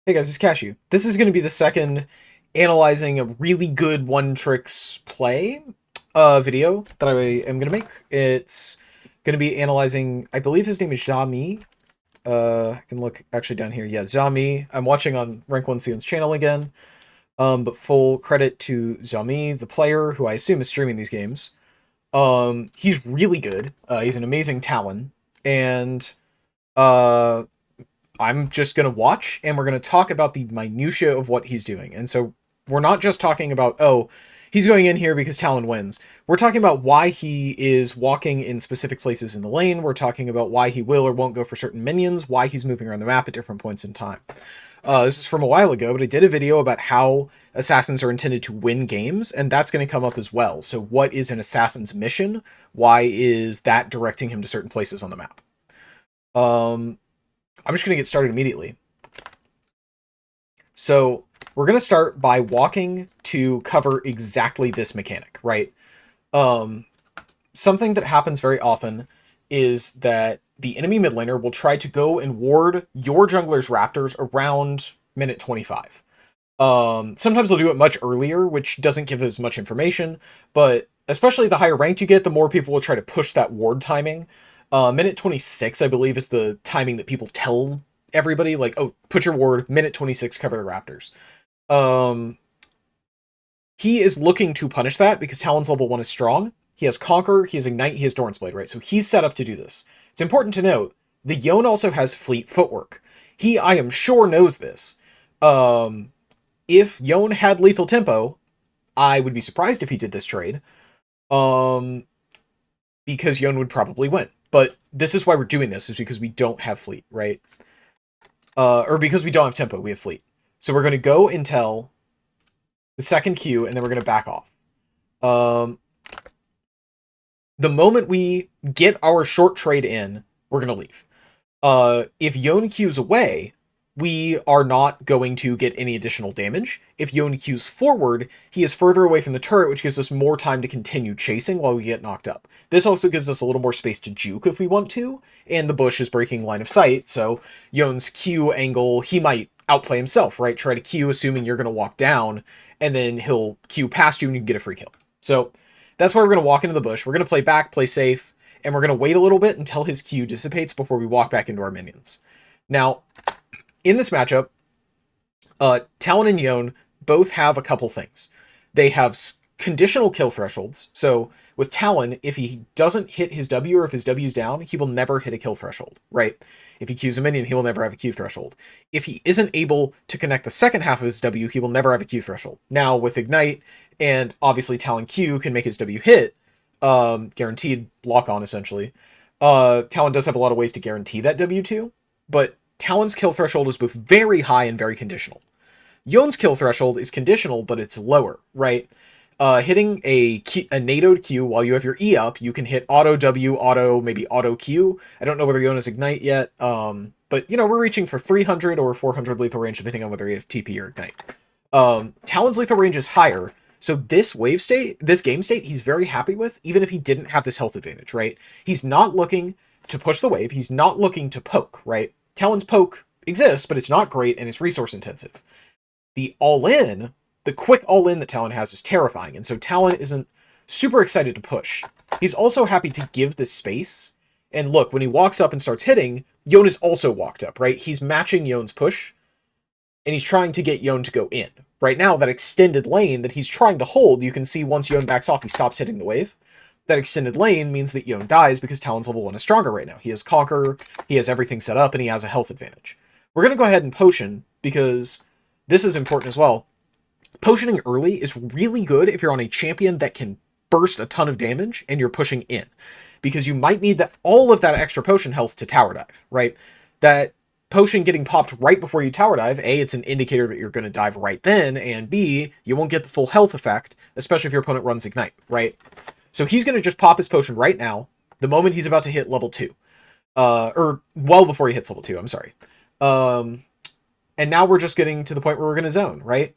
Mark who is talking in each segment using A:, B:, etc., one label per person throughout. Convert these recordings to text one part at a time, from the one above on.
A: Hey guys, it's Cashew. This is going to be the second analyzing a really good one tricks play video that I am going to make. It's going to be analyzing, I believe his name is zhami. I can look actually down here. Yeah, zhami. I'm watching on Rank 1 Sion's channel again. But full credit to zhami, the player who I assume is streaming these games. He's really good. He's an amazing talon. And uh I'm just going to watch, and we're going to talk about the minutiae of what he's doing. And so we're not just talking about, oh, he's going in here because Talon wins. We're talking about why he is walking in specific places in the lane. We're talking about why he will or won't go for certain minions, why he's moving around the map at different points in time. This is from a while ago, but I did a video about how assassins are intended to win games, and that's going to come up as well. So what is an assassin's mission? Why is that directing him to certain places on the map? I'm just going to get started immediately. So we're going to start by walking to cover exactly this mechanic, right? Something that happens very often is that the enemy mid laner will try to go and ward your jungler's raptors around minute 25. Sometimes they'll do it much earlier, which doesn't give as much information, but especially the higher ranked you get, the more people will try to push that ward timing. Minute 26, I believe, is the timing that people tell everybody, like, oh, put your ward, minute 26, cover the raptors. He is looking to punish that because Talon's level 1 is strong. He has Conquer, he has Ignite, he has Doran's Blade, right? So he's set up to do this. It's important to note, the Yone also has Fleet Footwork. He, I am sure, knows this. If Yone had Lethal Tempo, I would be surprised if he did this trade. Because Yone would probably win. But this is why we're doing this, is because we don't have Fleet, right? Or because we don't have Tempo, we have Fleet. So we're going to go until the second Q, and then we're going to back off. The moment we get our short trade in, we're going to leave. If Yone Q's away, we are not going to get any additional damage. If Yone Q's forward, he is further away from the turret, which gives us more time to continue chasing while we get knocked up. This also gives us a little more space to juke if we want to, and the bush is breaking line of sight, so Yone's Q angle, he might outplay himself, right? Try to Q assuming you're going to walk down, and then he'll Q past you and you can get a free kill. So that's why we're going to walk into the bush. We're going to play back, play safe, and we're going to wait a little bit until his Q dissipates before we walk back into our minions. Now, in this matchup, Talon and Yone both have a couple things. They have conditional kill thresholds. So with Talon, if he doesn't hit his W or if his W's down, he will never hit a kill threshold, right? If he Qs a minion, he will never have a Q threshold. If he isn't able to connect the second half of his W, he will never have a Q threshold. Now, with Ignite, and obviously Talon Q can make his W hit, guaranteed lock on, essentially. Talon does have a lot of ways to guarantee that W2, but Talon's kill threshold is both very high and very conditional. Yone's kill threshold is conditional, but it's lower, right? Hitting a NATO'd Q while you have your E up, you can hit auto W, auto, maybe auto Q. I don't know whether Yone has Ignite yet, but, you know, we're reaching for 300 or 400 lethal range, depending on whether you have TP or Ignite. Talon's lethal range is higher, so this wave state, this game state, he's very happy with, even if he didn't have this health advantage, right? He's not looking to push the wave, he's not looking to poke, right? Talon's poke exists, but it's not great and it's resource intensive. The all-in, the quick all-in that Talon has is terrifying, and so Talon isn't super excited to push. He's also happy to give this space, and look, when he walks up and starts hitting, Yone is also walked up, right? He's matching Yone's push, and he's trying to get Yone to go in. Right now, that extended lane that he's trying to hold, you can see once Yone backs off, he stops hitting the wave. That extended lane means that Yone dies because Talon's level 1 is stronger right now. He has Conquer, he has everything set up, and he has a health advantage. We're going to go ahead and potion, because this is important as well. Potioning early is really good if you're on a champion that can burst a ton of damage and you're pushing in, because you might need all of that extra potion health to tower dive, right? That potion getting popped right before you tower dive, A, it's an indicator that you're going to dive right then, and B, you won't get the full health effect, especially if your opponent runs Ignite, right? So he's going to just pop his potion right now, the moment he's about to hit level 2. Or well before he hits level 2, I'm sorry. And now we're just getting to the point where we're going to zone, right?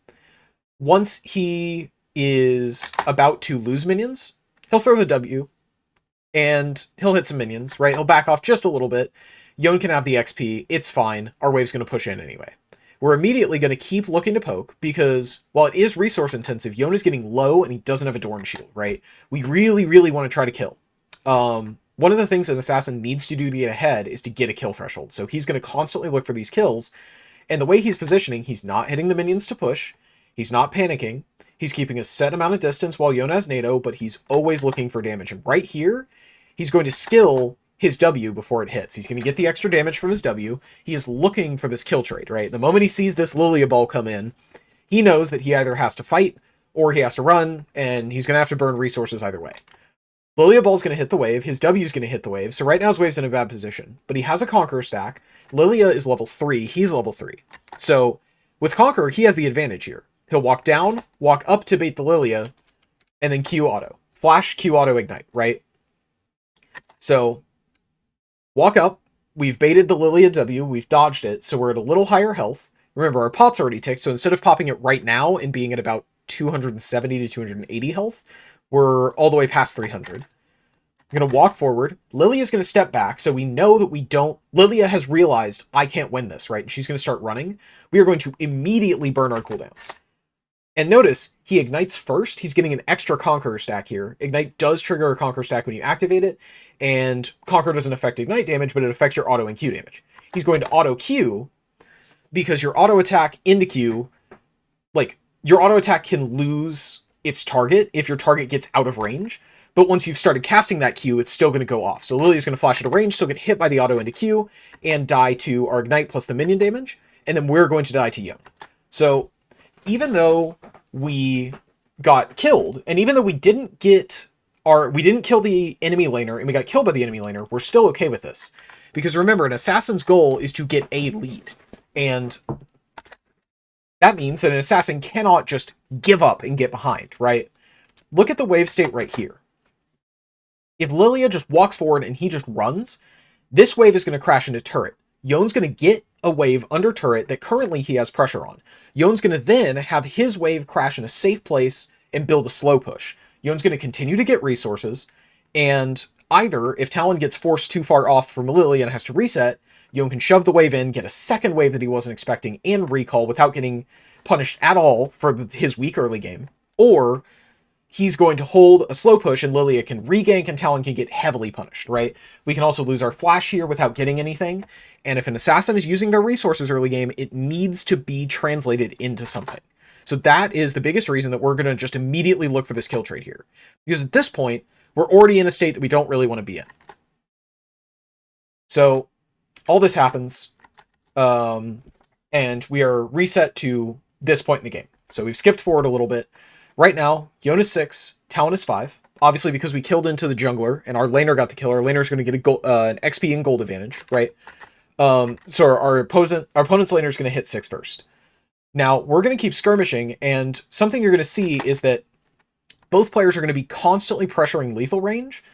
A: Once he is about to lose minions, he'll throw the W, and he'll hit some minions, right? He'll back off just a little bit. Yone can have the XP, it's fine. Our wave's going to push in anyway. we're immediately going to keep looking to poke, because while it is resource intensive, Yon is getting low and he doesn't have a Dorn Shield, right? We really, really want to try to kill. One of the things an assassin needs to do to get ahead is to get a kill threshold. So he's going to constantly look for these kills. And the way he's positioning, he's not hitting the minions to push. He's not panicking. He's keeping a set amount of distance while Yon has NATO, but he's always looking for damage. And right here, he's going to skill his W before it hits. He's going to get the extra damage from his W. He is looking for this kill trade, right? The moment he sees this Lilia ball come in, he knows that he either has to fight or he has to run, and he's going to have to burn resources either way. Lilia Ball's going to hit the wave, his W's going to hit the wave, so right now his wave's in a bad position. But he has a Conqueror stack. Lilia is level 3, he's level 3. So, with Conqueror, he has the advantage here. He'll walk down, walk up to bait the Lilia, and then Q auto. Flash, Q auto, ignite, right? So, walk up, we've baited the Lilia W, we've dodged it, so we're at a little higher health. Remember, our pot's already ticked, so instead of popping it right now and being at about 270 to 280 health, we're all the way past 300. I'm going to walk forward. Lilia's going to step back, so we know that we don't... Lilia has realized, I can't win this, right? And she's going to start running. We are going to immediately burn our cooldowns. And notice, he ignites first. He's getting an extra Conqueror stack here. Ignite does trigger a Conqueror stack when you activate it, and Conqueror doesn't affect Ignite damage, but it affects your auto and Q damage. He's going to auto Q, because your auto attack into Q, like, your auto attack can lose its target if your target gets out of range, but once you've started casting that Q, it's still going to go off. So Lilia's going to flash out of range, still get hit by the auto into Q, and die to our Ignite plus the minion damage, and then we're going to die to Young. So even though we got killed, and even though we didn't kill the enemy laner, and we got killed by the enemy laner, we're still okay with this. Because remember, an assassin's goal is to get a lead, and that means that an assassin cannot just give up and get behind, right? Look at the wave state right here. If Lilia just walks forward and he just runs, this wave is going to crash into turret. Yon's going to get a wave under turret that currently he has pressure on. Yon's going to then have his wave crash in a safe place and build a slow push. Yon's going to continue to get resources, and either, if Talon gets forced too far off from Lilia and has to reset, Yon can shove the wave in, get a second wave that he wasn't expecting, and recall without getting punished at all for his weak early game. Or he's going to hold a slow push and Lilia can regank and Talon can get heavily punished, right? We can also lose our flash here without getting anything. And if an assassin is using their resources early game, it needs to be translated into something. So that is the biggest reason that we're going to just immediately look for this kill trade here. Because at this point, we're already in a state that we don't really want to be in. So all this happens, and we are reset to this point in the game. So we've skipped forward a little bit. Right now, Yon is 6, Talon is 5. Obviously, because we killed into the jungler, and our laner got the kill, our laner's going to get an XP and gold advantage, right? So our opponent's laner is going to hit 6 first. Now, we're going to keep skirmishing, and something you're going to see is that both players are going to be constantly pressuring lethal range,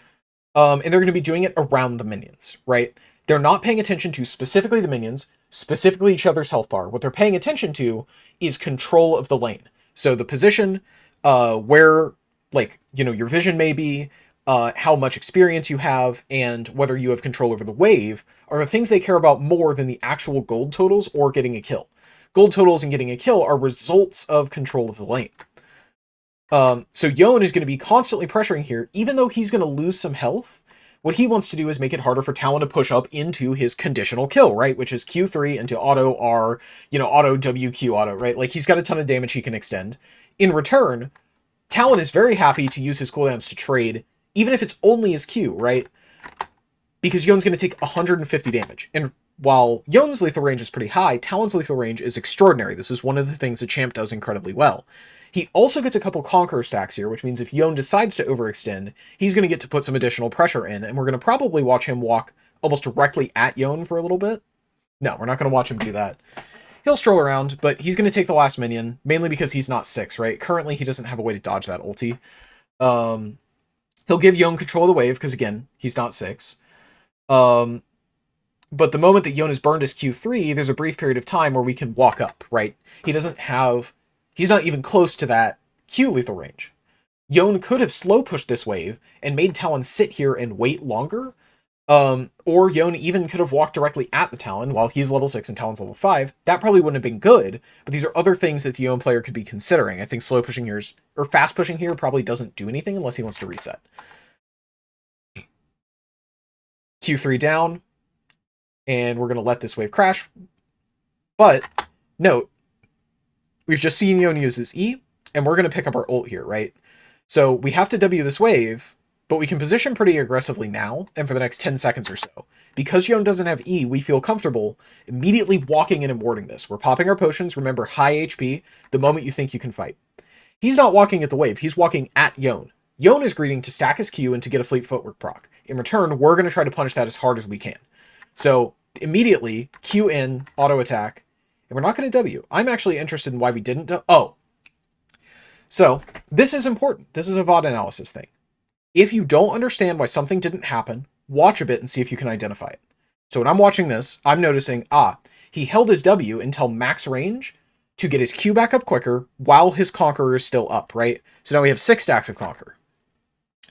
A: and they're going to be doing it around the minions, right? They're not paying attention to specifically the minions, specifically each other's health bar. What they're paying attention to is control of the lane. So the position, where, like, you know, your vision may be, how much experience you have, and whether you have control over the wave are the things they care about more than the actual gold totals or getting a kill. Gold totals and getting a kill are results of control of the lane. So Yon is going to be constantly pressuring here, even though he's going to lose some health. What he wants to do is make it harder for Talon to push up into his conditional kill, right? Which is Q3 into auto R, you know, auto WQ auto, right? Like, he's got a ton of damage he can extend. In return, Talon is very happy to use his cooldowns to trade, even if it's only his Q, right? Because Yon's going to take 150 damage. And while Yon's lethal range is pretty high, Talon's lethal range is extraordinary. This is one of the things the champ does incredibly well. He also gets a couple Conqueror stacks here, which means if Yon decides to overextend, he's going to get to put some additional pressure in, and we're going to probably watch him walk almost directly at Yon for a little bit. No, we're not going to watch him do that. He'll stroll around, but he's going to take the last minion, mainly because he's not 6, right? Currently, he doesn't have a way to dodge that ulti. He'll give Yon control of the wave, because again, he's not 6. But the moment that Yon has burned his Q3, there's a brief period of time where we can walk up, right? He's not even close to that Q lethal range. Yon could have slow pushed this wave and made Talon sit here and wait longer, Or Yon even could have walked directly at the Talon while he's level 6 and Talon's level 5. That probably wouldn't have been good, but these are other things that the Yon player could be considering. I think slow pushing here or fast pushing here probably doesn't do anything unless he wants to reset. Q3 down, and we're going to let this wave crash. But note, we've just seen Yon use his E, and we're going to pick up our ult here, right? So we have to W this wave, but we can position pretty aggressively now and for the next 10 seconds or so. Because Yon doesn't have E, we feel comfortable immediately walking in and warding this. We're popping our potions, remember high HP, the moment you think you can fight. He's not walking at the wave, he's walking at Yon. Yon is greeting to stack his Q and to get a fleet footwork proc. In return, we're going to try to punish that as hard as we can. So immediately, Q in, auto attack, and we're not going to W. I'm actually interested in why we didn't Oh. So, this is important. This is a VOD analysis thing. If you don't understand why something didn't happen, watch a bit and see if you can identify it. So when I'm watching this, I'm noticing, he held his W until max range to get his Q back up quicker while his Conqueror is still up, right? So now we have 6 stacks of Conqueror.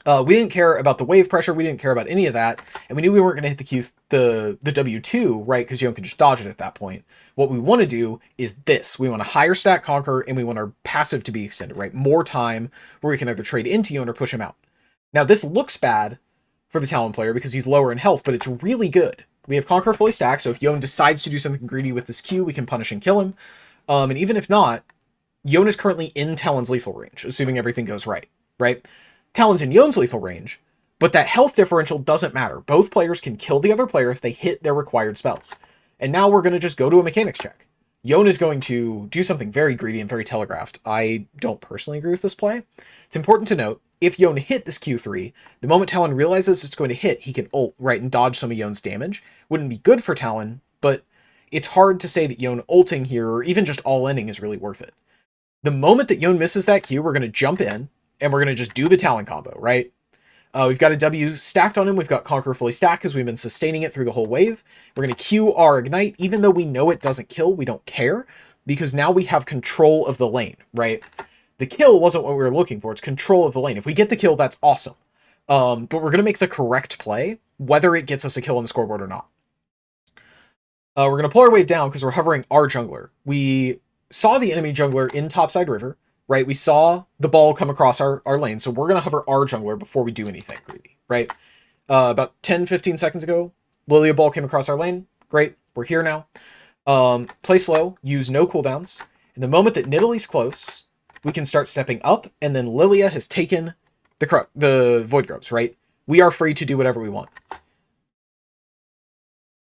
A: We didn't care about the wave pressure, we didn't care about any of that, and we knew we weren't going to hit the Q, the W2, right? Because Yon could just dodge it at that point. What we want to do is this. We want a higher stack Conqueror, and we want our passive to be extended, right? More time where we can either trade into Yon or push him out. Now, this looks bad for the Talon player because he's lower in health, but it's really good. We have Conqueror fully stacked, so if Yon decides to do something greedy with this Q, we can punish and kill him. And even if not, Yon is currently in Talon's lethal range, assuming everything goes right? Talon's in Yon's lethal range, but that health differential doesn't matter. Both players can kill the other player if they hit their required spells. And now we're going to just go to a mechanics check. Yon is going to do something very greedy and very telegraphed. I don't personally agree with this play. It's important to note, if Yon hit this Q3, the moment Talon realizes it's going to hit, he can ult, right, and dodge some of Yon's damage. Wouldn't be good for Talon, but it's hard to say that Yon ulting here, or even just all-ending, is really worth it. The moment that Yon misses that Q, we're going to jump in, and we're going to just do the Talon combo, right? We've got a W stacked on him. We've got Conqueror fully stacked because we've been sustaining it through the whole wave. We're going to Q our Ignite. Even though we know it doesn't kill, we don't care because now we have control of the lane, right? The kill wasn't what we were looking for. It's control of the lane. If we get the kill, that's awesome. But we're going to make the correct play, whether it gets us a kill on the scoreboard or not. We're going to pull our wave down because we're hovering our jungler. We saw the enemy jungler in topside river. Right, we saw the ball come across our lane, so we're going to hover our jungler before we do anything greedy, right? About 10-15 seconds ago, Lilia ball came across our lane. Great, we're here now. Play slow, use no cooldowns. And the moment that Nidalee's close, we can start stepping up, and then Lilia has taken the Void Grubs, right? We are free to do whatever we want.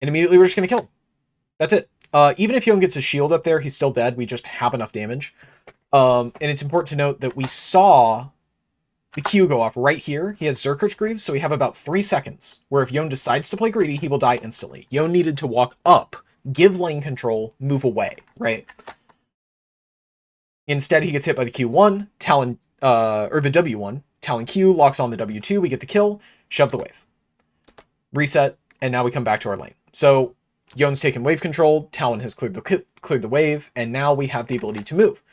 A: And immediately we're just going to kill him. That's it. Even if Yon gets a shield up there, he's still dead. We just have enough damage. And it's important to note that we saw the Q go off right here. He has Zerkirch Greaves, so we have about 3 seconds, where if Yon decides to play greedy, he will die instantly. Yon needed to walk up, give lane control, move away, right? Instead, he gets hit by the Q1, Talon, or the W1, Talon Q, locks on the W2, we get the kill, shove the wave. Reset, and now we come back to our lane. So, Yon's taken wave control, Talon has cleared the wave, and now we have the ability to move.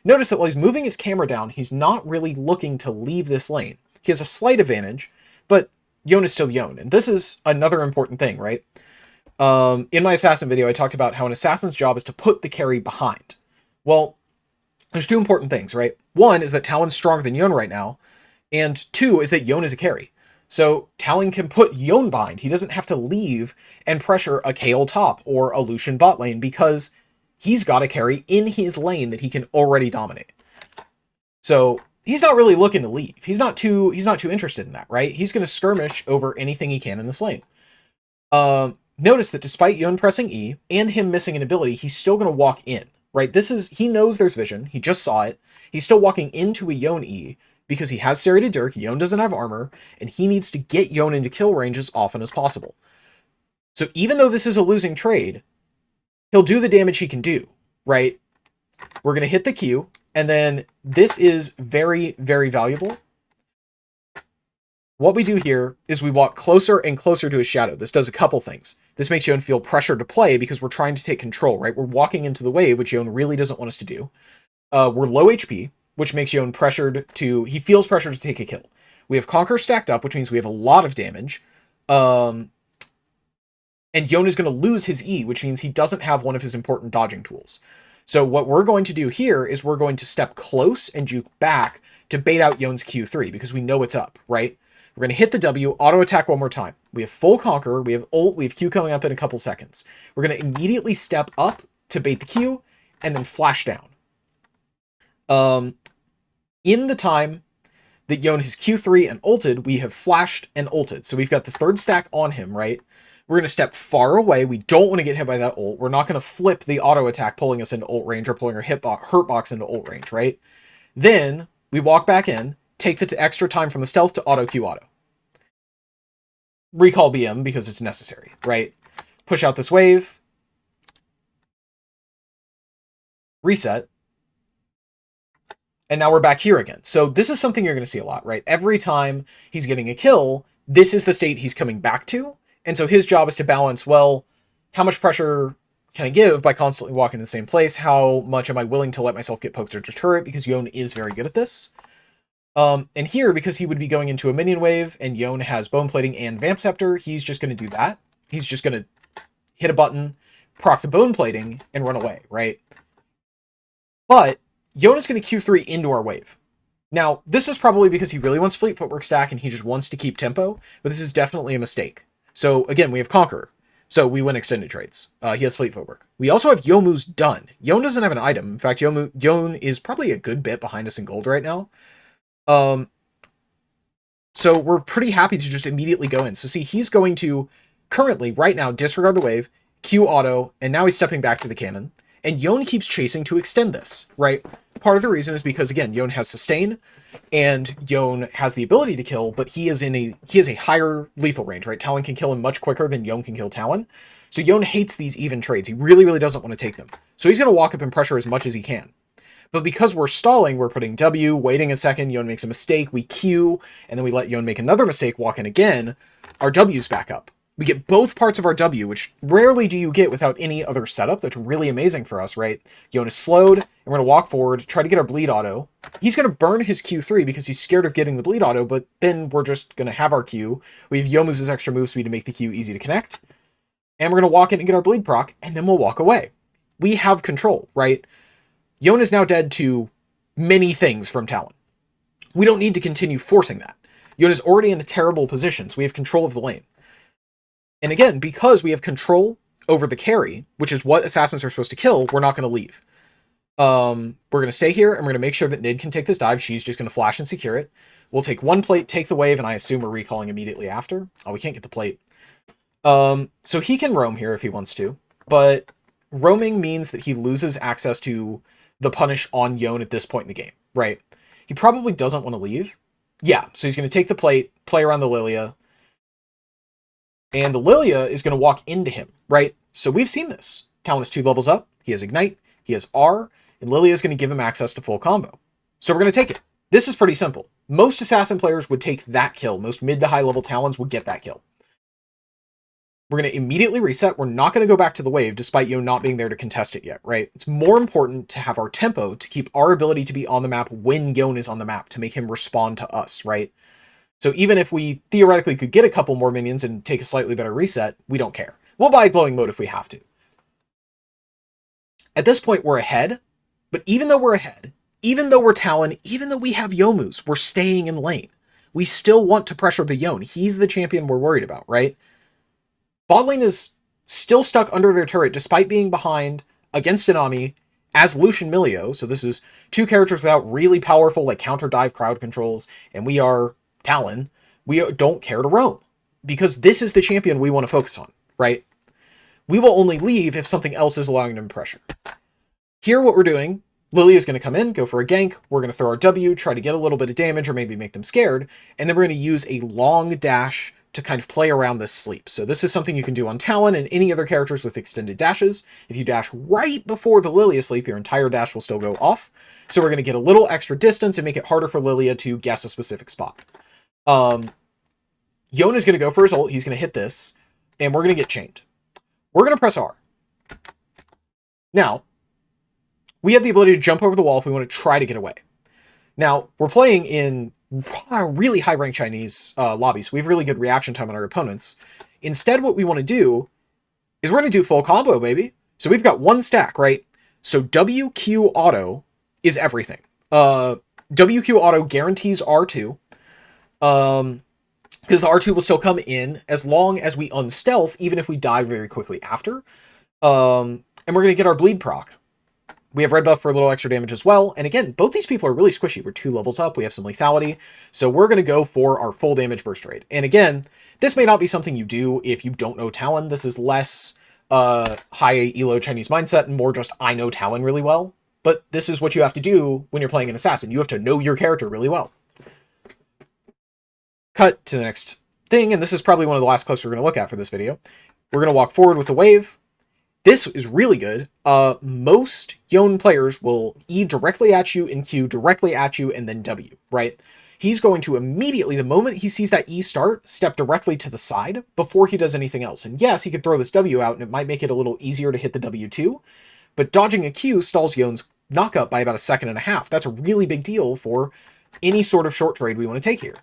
A: Notice that while he's moving his camera down, he's not really looking to leave this lane. He has a slight advantage, but Yon is still Yon. And this is another important thing, right? In my Assassin video, I talked about how an Assassin's job is to put the carry behind. Well, there's 2 important things, right? 1 is that Talon's stronger than Yon right now, and 2 is that Yon is a carry. So Talon can put Yon behind. He doesn't have to leave and pressure a Kayle top or a Lucian bot lane because he's got a carry in his lane that he can already dominate. So he's not really looking to leave. He's not too interested in that, right? He's going to skirmish over anything he can in this lane. Notice that despite Yon pressing E and him missing an ability, he's still going to walk in, right? He knows there's vision. He just saw it. He's still walking into a Yon E because he has Serrated Dirk. Yon doesn't have armor, and he needs to get Yon into kill range as often as possible. So even though this is a losing trade, he'll do the damage he can do, right? We're going to hit the Q, and then this is very, very valuable. What we do here is we walk closer and closer to his shadow. This does a couple things. This makes Yon feel pressured to play because we're trying to take control, right? We're walking into the wave, which Yon really doesn't want us to do. We're low HP, which makes Yon he feels pressured to take a kill. We have Conquer stacked up, which means we have a lot of damage. And Yon is going to lose his E, which means he doesn't have one of his important dodging tools. So what we're going to do here is we're going to step close and juke back to bait out Yon's Q3, because we know it's up, right? We're going to hit the W, auto attack one more time. We have full Conqueror, we have ult, we have Q coming up in a couple seconds. We're going to immediately step up to bait the Q, and then flash down. In the time that Yon has Q3 and ulted, we have flashed and ulted. So we've got the third stack on him, right? We're going to step far away. We don't want to get hit by that ult. We're not going to flip the auto attack, pulling us into ult range, or pulling our hurt box into ult range, right? Then we walk back in, take the extra time from the stealth to auto Q auto. Recall BM because it's necessary, right? Push out this wave. Reset. And now we're back here again. So this is something you're going to see a lot, right? Every time he's getting a kill, this is the state he's coming back to. And so his job is to balance, well, how much pressure can I give by constantly walking in the same place? How much am I willing to let myself get poked or deter it? Because Yon is very good at this. And here, because he would be going into a minion wave, and Yon has Bone Plating and Vamp Scepter, he's just going to do that. He's just going to hit a button, proc the Bone Plating, and run away, right? But Yon is going to Q3 into our wave. Now, this is probably because he really wants Fleet Footwork stack, and he just wants to keep tempo, but this is definitely a mistake. So, again, we have Conqueror. So we win extended trades. He has Fleet Footwork. We also have Yomu's done. Yon doesn't have an item. In fact, Yon is probably a good bit behind us in gold right now. So we're pretty happy to just immediately go in. So see, he's going to currently, right now, disregard the wave, Q auto, and now he's stepping back to the cannon. And Yon keeps chasing to extend this, right? Part of the reason is because, again, Yon has sustain, and Yon has the ability to kill, but he is a higher lethal range, right? Talon can kill him much quicker than Yon can kill Talon. So Yon hates these even trades. He really, really doesn't want to take them. So he's going to walk up and pressure as much as he can. But because we're stalling, we're putting W, waiting a second, Yon makes a mistake, we Q, and then we let Yon make another mistake, walk in again, our W's back up. We get both parts of our W, which rarely do you get without any other setup. That's really amazing for us, right? Yon is slowed, and we're going to walk forward, try to get our bleed auto. He's going to burn his Q3 because he's scared of getting the bleed auto, but then we're just going to have our Q. We have Yomu's extra move speed to make the Q easy to connect. And we're going to walk in and get our bleed proc, and then we'll walk away. We have control, right? Yon is now dead to many things from Talon. We don't need to continue forcing that. Yon is already in a terrible position, so we have control of the lane. And again, because we have control over the carry, which is what assassins are supposed to kill, we're not going to leave. We're going to stay here, and we're going to make sure that Nid can take this dive. She's just going to flash and secure it. We'll take one plate, take the wave, and I assume we're recalling immediately after. Oh, we can't get the plate. So he can roam here if he wants to, but roaming means that he loses access to the punish on Yon at this point in the game, right? He probably doesn't want to leave. Yeah, so he's going to take the plate, play around the Lilia, and the Lilia is going to walk into him, right? So we've seen this. Talon is 2 levels up, he has Ignite, he has R, and Lilia is going to give him access to full combo. So we're going to take it. This is pretty simple. Most assassin players would take that kill. Most mid to high level Talons would get that kill. We're going to immediately reset. We're not going to go back to the wave, despite Yon not being there to contest it yet, right? It's more important to have our tempo, to keep our ability to be on the map when Yon is on the map, to make him respond to us, right? So even if we theoretically could get a couple more minions and take a slightly better reset, we don't care. We'll buy glowing mode if we have to. At this point, we're ahead, but even though we're ahead, even though we're Talon, even though we have Yomu's, we're staying in lane. We still want to pressure the Yon. He's the champion we're worried about, right? Bot lane is still stuck under their turret despite being behind against an Ami as Lucian Milio. So this is 2 characters without really powerful like counter dive crowd controls, and we are Talon. We don't care to roam because this is the champion we want to focus on, right? We will only leave if something else is allowing them pressure. Here what we're doing, Lily is going to come in, go for a gank, we're going to throw our W, try to get a little bit of damage or maybe make them scared, and then we're going to use a long dash to kind of play around this sleep. So this is something you can do on Talon and any other characters with extended dashes. If you dash right before the Lilia sleep, your entire dash will still go off. So we're going to get a little extra distance and make it harder for Lilia to guess a specific spot. Yon is going to go for his ult. He's going to hit this, and we're going to get chained. We're going to press R. Now, we have the ability to jump over the wall if we want to try to get away. Now, we're playing in really high-ranked Chinese lobbies, so we have really good reaction time on our opponents. Instead, what we want to do is we're going to do full combo, baby. So we've got one stack, right? So WQ auto is everything. WQ auto guarantees R2. Because the R2 will still come in as long as we unstealth, even if we die very quickly after. And we're going to get our bleed proc. We have red buff for a little extra damage as well. And again, both these people are really squishy. We're 2 levels up. We have some lethality. So we're going to go for our full damage burst rate. And again, this may not be something you do if you don't know Talon. This is less high elo Chinese mindset and more just I know Talon really well. But this is what you have to do when you're playing an assassin. You have to know your character really well. Cut to the next thing, and this is probably one of the last clips we're going to look at for this video. We're going to walk forward with the wave. This is really good. Most Yone players will E directly at you and Q directly at you and then W, right? He's going to immediately, the moment he sees that E start, step directly to the side before he does anything else. And yes, he could throw this W out and it might make it a little easier to hit the W2, but dodging a Q stalls Yone's knockup by about 1.5 seconds. That's a really big deal for any sort of short trade we want to take here.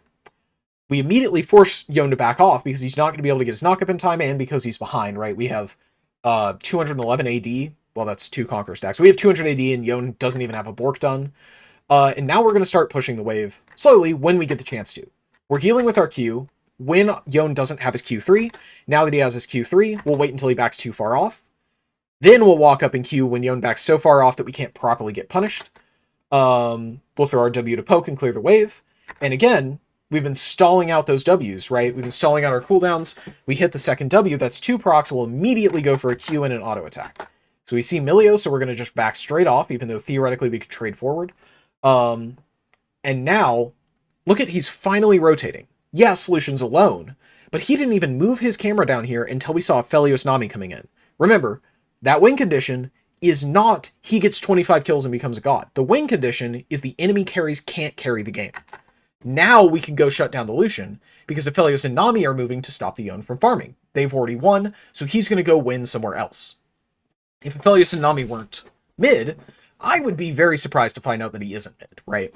A: We immediately force Yone to back off because he's not going to be able to get his knockup in time and because he's behind, right? We have 211 AD. Well, that's 2 Conqueror stacks. We have 200 AD and Yone doesn't even have a Bork done. And now we're going to start pushing the wave slowly when we get the chance to. We're healing with our Q. When Yone doesn't have his Q3, now that he has his Q3, we'll wait until he backs too far off. Then we'll walk up and Q when Yone backs so far off that we can't properly get punished. We'll throw our W to poke and clear the wave. And again, we've been stalling out those Ws, right? We've been stalling out our cooldowns. We hit the second W, that's 2 procs, we'll immediately go for a Q and an auto attack. So we see Milio, so we're going to just back straight off, even though theoretically we could trade forward. And now, look at, he's finally rotating. Yeah, Solutions alone, but he didn't even move his camera down here until we saw Felios Nami coming in. Remember, that win condition is not he gets 25 kills and becomes a god. The win condition is the enemy carries can't carry the game. Now we can go shut down the Lucian, because Aphelios and Nami are moving to stop the Yone from farming. They've already won, so he's going to go win somewhere else. If Aphelios and Nami weren't mid, I would be very surprised to find out that he isn't mid, right?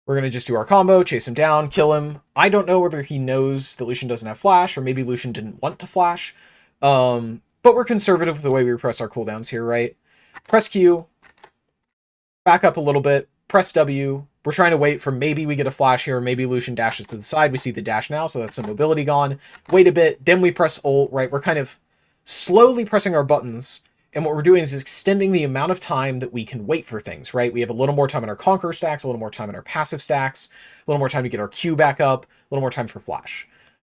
A: We're going to just do our combo, chase him down, kill him. I don't know whether he knows that Lucian doesn't have flash, or maybe Lucian didn't want to flash. But we're conservative with the way we press our cooldowns here, right? Press Q, back up a little bit, press W. We're trying to wait for maybe we get a flash here, maybe Lucian dashes to the side. We see the dash now, so that's some mobility gone. Wait a bit, then we press ult, right? We're kind of slowly pressing our buttons, and what we're doing is extending the amount of time that we can wait for things, right? We have a little more time in our Conqueror stacks, a little more time in our passive stacks, a little more time to get our Q back up, a little more time for flash.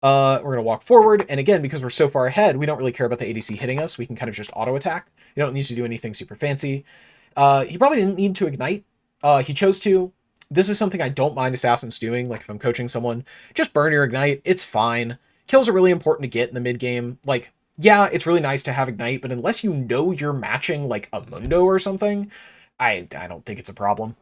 A: We're going to walk forward, and again, because we're so far ahead, we don't really care about the ADC hitting us. We can kind of just auto-attack. You don't need to do anything super fancy. He probably didn't need to ignite. He chose to. This is something I don't mind assassins doing, like if I'm coaching someone. Just burn your ignite, it's fine. Kills are really important to get in the mid-game. Like, yeah, it's really nice to have ignite, but unless you know you're matching, like, a Mundo or something, I don't think it's a problem.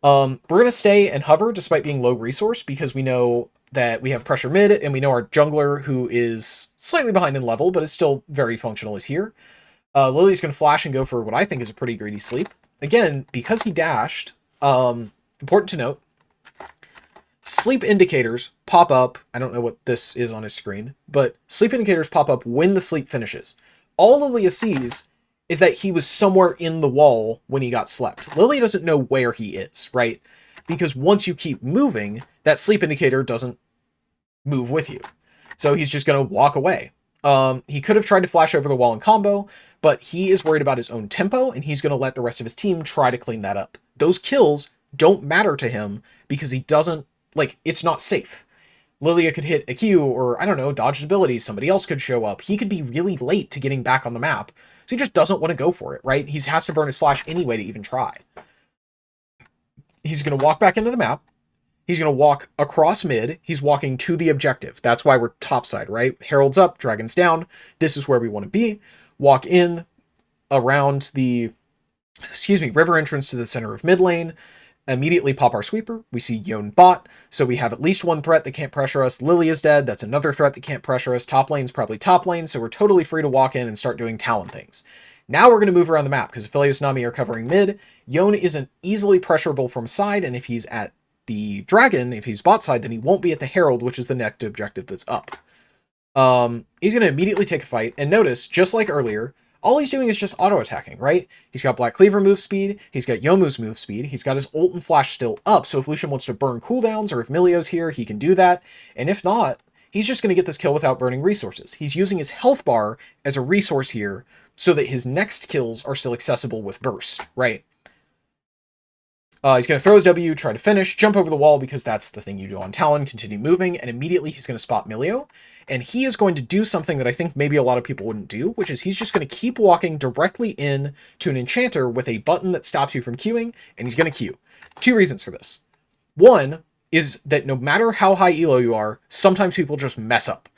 A: We're going to stay and hover despite being low resource, because we know that we have pressure mid, and we know our jungler, who is slightly behind in level, but is still very functional, is here. Lily's going to flash and go for what I think is a pretty greedy sleep. Again, because he dashed, important to note, sleep indicators pop up. I don't know what this is on his screen, but sleep indicators pop up when the sleep finishes. All Lilia sees is that he was somewhere in the wall when he got slept. Lily doesn't know where he is, right? Because once you keep moving, that sleep indicator doesn't move with you. So he's just going to walk away. He could have tried to flash over the wall in combo, but he is worried about his own tempo, and he's going to let the rest of his team try to clean that up. Those kills don't matter to him because he doesn't, like, it's not safe. Lilia could hit a Q, or, I don't know, dodge his abilities, somebody else could show up. He could be really late to getting back on the map, so he just doesn't want to go for it, right? He has to burn his flash anyway to even try. He's going to walk back into the map. He's going to walk across mid. He's walking to the objective. That's why we're topside, right? Herald's up, Dragon's down. This is where we want to be. Walk in around the, river entrance to the center of mid lane. Immediately pop our sweeper. We see Yone bot, so we have at least one threat that can't pressure us. Lily is dead. That's another threat that can't pressure us. Top lane's probably top lane, so we're totally free to walk in and start doing Talon things. Now we're going to move around the map, because Aphelios Nami are covering mid. Yone isn't easily pressurable from side, and if he's at the dragon, if he's bot side, then he won't be at the herald, which is the next objective that's up. He's going to immediately take a fight, and notice, just like earlier, all he's doing is just auto-attacking, right? He's got Black Cleaver move speed, he's got Youmuu's move speed, he's got his ult and flash still up, so if Lucian wants to burn cooldowns, or if Milio's here, he can do that, and if not, he's just going to get this kill without burning resources. He's using his health bar as a resource here, so that his next kills are still accessible with burst, right? He's going to throw his W, try to finish, jump over the wall, because that's the thing you do on Talon, continue moving, and immediately he's going to spot Milio, and he is going to do something that I think maybe a lot of people wouldn't do, which is he's just going to keep walking directly in to an enchanter with a button that stops you from queuing, and he's going to queue. 2 reasons for this. One is that no matter how high elo you are, sometimes people just mess up.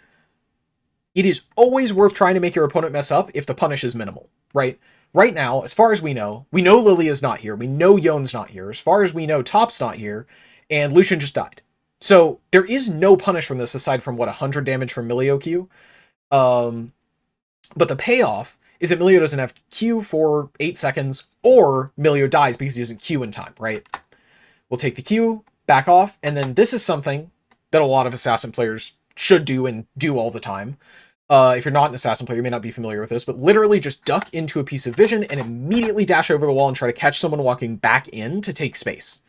A: It is always worth trying to make your opponent mess up if the punish is minimal, right? Right now, as far as we know Lilia's not here, we know Yone's not here, as far as we know Top's not here, and Lucian just died. So there is no punish from this aside from, 100 damage from Milio Q. But the payoff is that Milio doesn't have Q for 8 seconds, or Milio dies because he doesn't Q in time, right? We'll take the Q, back off, and then this is something that a lot of Assassin players should do and do all the time. If you're not an Assassin player, you may not be familiar with this, but literally just duck into a piece of vision and immediately dash over the wall and try to catch someone walking back in to take space.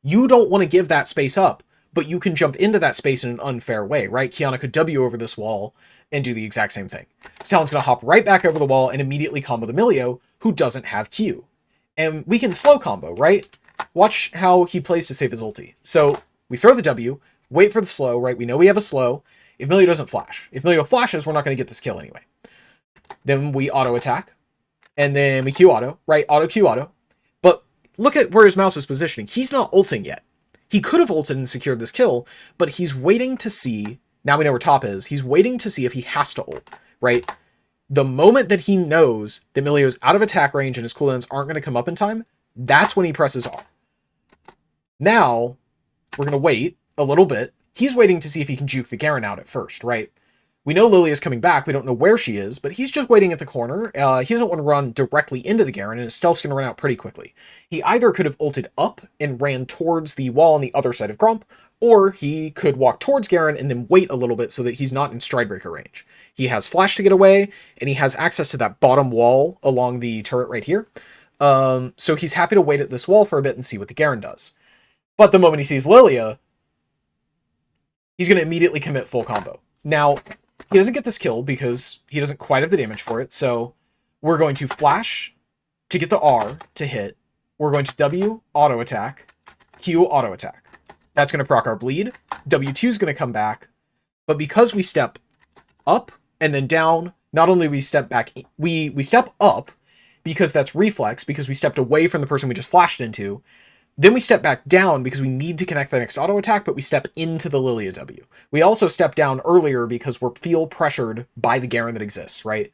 A: You don't want to give that space up, but you can jump into that space in an unfair way, right? Qiyana could W over this wall and do the exact same thing. Talon's going to hop right back over the wall and immediately combo the Milio, who doesn't have Q. And we can slow combo, right? Watch how he plays to save his ulti. So we throw the W, wait for the slow, right? We know we have a slow. If Milio doesn't flash. If Milio flashes, we're not going to get this kill anyway. Then we auto-attack. And then we Q auto, right? Auto-Q auto. But look at where his mouse is positioning. He's not ulting yet. He could have ulted and secured this kill, but he's waiting to see, now we know where Top is, he's waiting to see if he has to ult, right? The moment that he knows that Milio's out of attack range and his cooldowns aren't going to come up in time, that's when he presses R. Now, we're going to wait a little bit. He's waiting to see if he can juke the Garen out at first, right? We know Lily is coming back. We don't know where she is, but he's just waiting at the corner. He doesn't want to run directly into the Garen, and his stealth's going to run out pretty quickly. He either could have ulted up and ran towards the wall on the other side of Grump, or he could walk towards Garen and then wait a little bit so that he's not in Stridebreaker range. He has flash to get away, and he has access to that bottom wall along the turret right here. So he's happy to wait at this wall for a bit and see what the Garen does. But the moment he sees Lilia, he's going to immediately commit full combo. Now, he doesn't get this kill because he doesn't quite have the damage for it, so we're going to flash to get the R to hit. We're going to W, auto-attack, Q, auto-attack. That's going to proc our bleed. W2 is going to come back, but because we step up and then down, not only we step back, we step up because that's reflex, because we stepped away from the person we just flashed into. Then we step back down because we need to connect the next auto attack, but we step into the Lilia W. We also step down earlier because we feel pressured by the Garen that exists, right?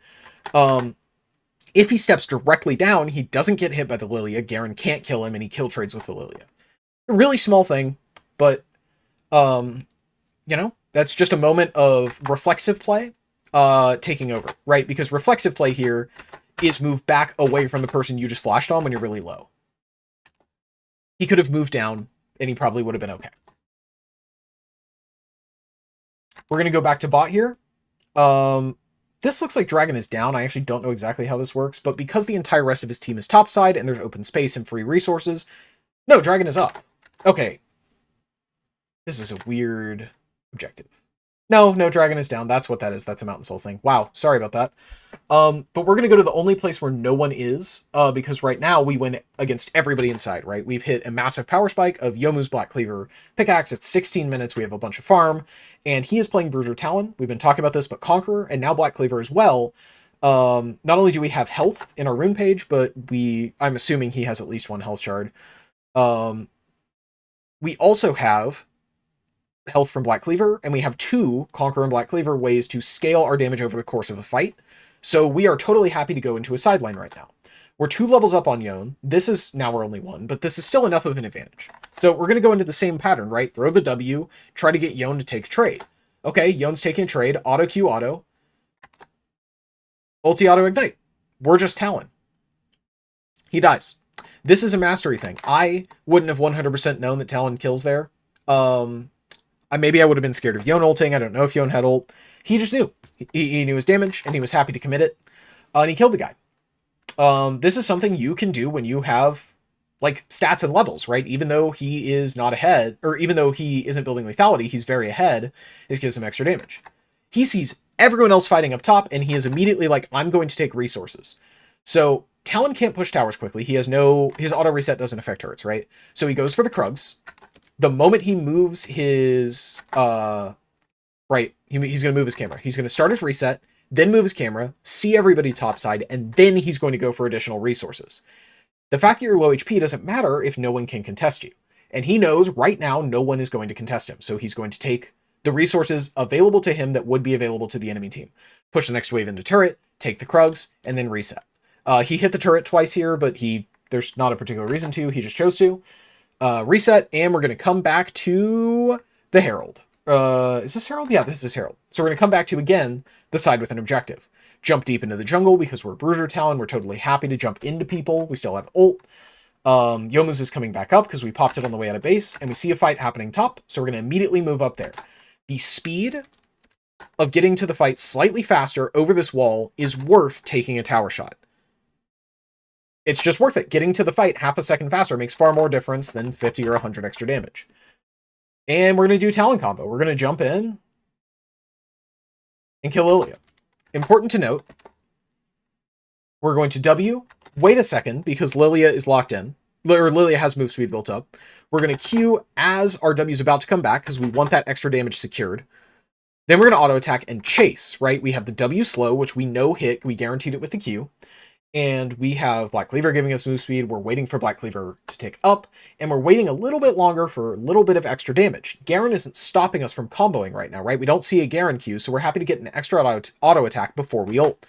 A: If he steps directly down, he doesn't get hit by the Lilia. Garen can't kill him, and he kill trades with the Lilia. A really small thing, but, you know, that's just a moment of reflexive play taking over, right? Because reflexive play here is move back away from the person you just flashed on when you're really low. He could have moved down, and he probably would have been okay. We're going to go back to bot here. This looks like Dragon is down. I actually don't know exactly how this works, but because the entire rest of his team is topside, and there's open space and free resources... No, Dragon is up. Okay. This is a weird objective. No, Dragon is down. That's what that is. That's a Mountain Soul thing. Wow, sorry about that. But we're going to go to the only place where no one is, because right now we win against everybody inside, right? We've hit a massive power spike of Youmuu's Black Cleaver pickaxe. It's 16 minutes. We have a bunch of farm, and he is playing Bruiser Talon. We've been talking about this, but Conqueror, and now Black Cleaver as well. Not only do we have health in our rune page, but I'm assuming he has at least one health shard. We also have health from Black Cleaver, and we have 2 Conqueror and Black Cleaver ways to scale our damage over the course of a fight. So we are totally happy to go into a sideline right now. We're 2 levels up on Yone. This is, now we're only 1, but this is still enough of an advantage. So we're going to go into the same pattern, right? Throw the W, try to get Yone to take trade. Okay, Yone's taking a trade, auto Q auto. Ulti auto ignite. We're just Talon. He dies. This is a mastery thing. I wouldn't have 100% known that Talon kills there. Maybe I would have been scared of Yone ulting. I don't know if Yone had ult. He just knew. He knew his damage, and he was happy to commit it, and he killed the guy. This is something you can do when you have, like, stats and levels, right? Even though he is not ahead, or even though he isn't building lethality, he's very ahead. This gives him extra damage. He sees everyone else fighting up top, and he is immediately like, I'm going to take resources. So Talon can't push towers quickly. He has his auto reset doesn't affect turrets, right? So he goes for the Krugs. The moment he moves his, right, he's going to move his camera. He's going to start his reset, then move his camera, see everybody topside, and then he's going to go for additional resources. The fact that you're low HP doesn't matter if no one can contest you. And he knows right now no one is going to contest him. So he's going to take the resources available to him that would be available to the enemy team. Push the next wave into turret, take the Krugs, and then reset. He hit the turret twice here, but there's not a particular reason to. He just chose to. Reset, and we're going to come back to the Herald. Is this Herald? Yeah, this is Herald. So we're going to come back to, again, the side with an objective. Jump deep into the jungle because we're Bruiser Talon. We're totally happy to jump into people. We still have ult. Yomu's is coming back up because we popped it on the way out of base, and we see a fight happening top, so we're going to immediately move up there. The speed of getting to the fight slightly faster over this wall is worth taking a tower shot. It's just worth it. Getting to the fight half a second faster makes far more difference than 50 or 100 extra damage. And we're going to do Talon combo. We're going to jump in and kill Lilia. Important to note, we're going to W, wait a second, because Lilia is locked in, or Lilia has move speed built up. We're going to Q as our W is about to come back, because we want that extra damage secured. Then we're going to auto attack and chase, right? We have the W slow, which we know hit, we guaranteed it with the Q. And we have Black Cleaver giving us move speed. We're waiting for Black Cleaver to tick up, and we're waiting a little bit longer for a little bit of extra damage. Garen isn't stopping us from comboing right now, right? We don't see a Garen Q, so we're happy to get an extra auto attack before we ult.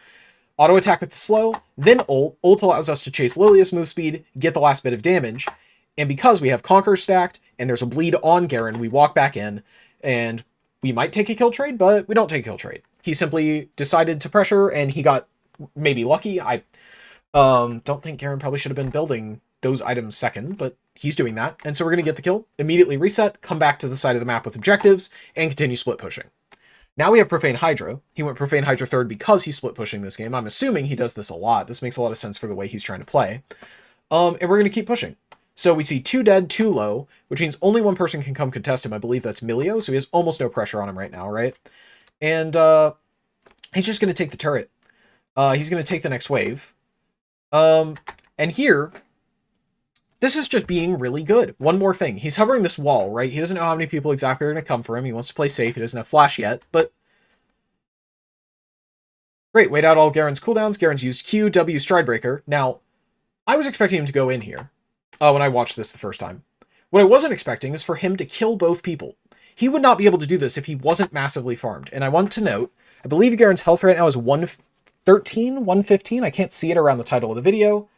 A: Auto attack with the slow, then ult. Ult allows us to chase Lilia's move speed, get the last bit of damage, and because we have Conquer stacked, and there's a bleed on Garen, we walk back in, and we might take a kill trade, but we don't take a kill trade. He simply decided to pressure, and he got maybe lucky. I don't think Garen probably should have been building those items second, but he's doing that. And so we're going to get the kill, immediately reset, come back to the side of the map with objectives, and continue split pushing. Now we have Profane Hydra. He went Profane Hydra third because he's split pushing this game. I'm assuming he does this a lot. This makes a lot of sense for the way he's trying to play. And we're going to keep pushing. So we see 2 dead, 2 low, which means only one person can come contest him. I believe that's Milio, so he has almost no pressure on him right now, right? And he's just going to take the turret. He's going to take the next wave. And here, this is just being really good. One more thing. He's hovering this wall, right? He doesn't know how many people exactly are going to come for him. He wants to play safe. He doesn't have flash yet, but great. Wait out all Garen's cooldowns. Garen's used Q, W, Stridebreaker. Now, I was expecting him to go in here when I watched this the first time. What I wasn't expecting is for him to kill both people. He would not be able to do this if he wasn't massively farmed. And I want to note, I believe Garen's health right now is 113, 115. I can't see it around the title of the video.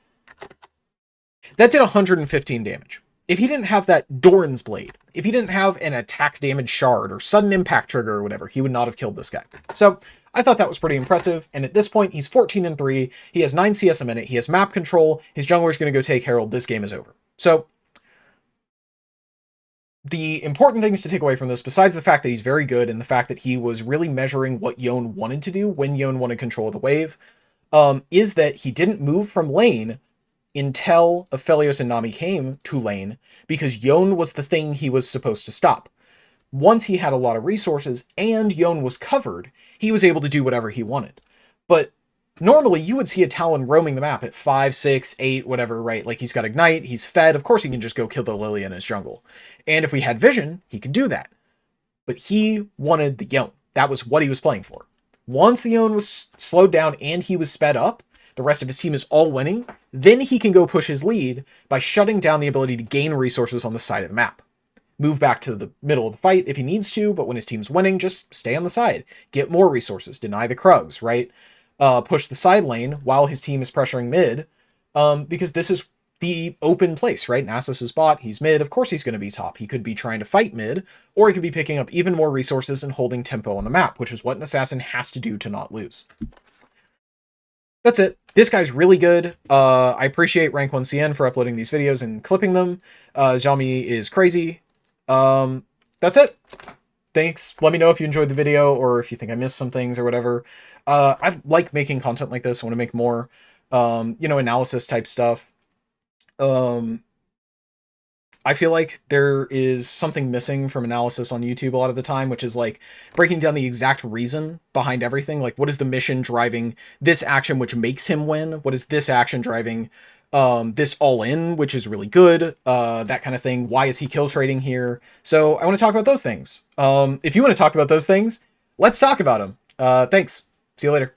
A: That did 115 damage. If he didn't have that Doran's Blade, if he didn't have an attack damage shard or sudden impact trigger or whatever, he would not have killed this guy. So I thought that was pretty impressive. And at this point, he's 14-3. He has 9 CS a minute. He has map control. His jungler's going to go take Herald. This game is over. So the important things to take away from this, besides the fact that he's very good and the fact that he was really measuring what Yone wanted to do when Yone wanted control of the wave, is that he didn't move from lane until Aphelios and Nami came to lane, because Yone was the thing he was supposed to stop. Once he had a lot of resources and Yone was covered, he was able to do whatever he wanted. But normally you would see a Talon roaming the map at 5, 6, 8, whatever, right? Like he's got Ignite, he's fed, of course he can just go kill the Lily in his jungle. And if we had vision, he could do that. But he wanted the Yone. That was what he was playing for. Once the Yone was slowed down and he was sped up, the rest of his team is all winning, then he can go push his lead by shutting down the ability to gain resources on the side of the map. Move back to the middle of the fight if he needs to, but when his team's winning, just stay on the side. Get more resources, deny the Krugs, right? Push the side lane while his team is pressuring mid, because this is the open place, right? Nasus is bot, he's mid, of course he's going to be top. He could be trying to fight mid, or he could be picking up even more resources and holding tempo on the map, which is what an assassin has to do to not lose. That's it. This guy's really good. I appreciate Rank 1 CN for uploading these videos and clipping them. Zhami is crazy. That's it. thanks. Let me know if you enjoyed the video or if you think I missed some things or whatever. I like making content like this. I want to make more, analysis type stuff. Um, I feel like there is something missing from analysis on YouTube a lot of the time, which is like breaking down the exact reason behind everything. Like, what is the mission driving this action, which makes him win? What is this action driving this all in, which is really good? That kind of thing. Why is he kill trading here? So I want to talk about those things. If you want to talk about those things, let's talk about them. Thanks. See you later.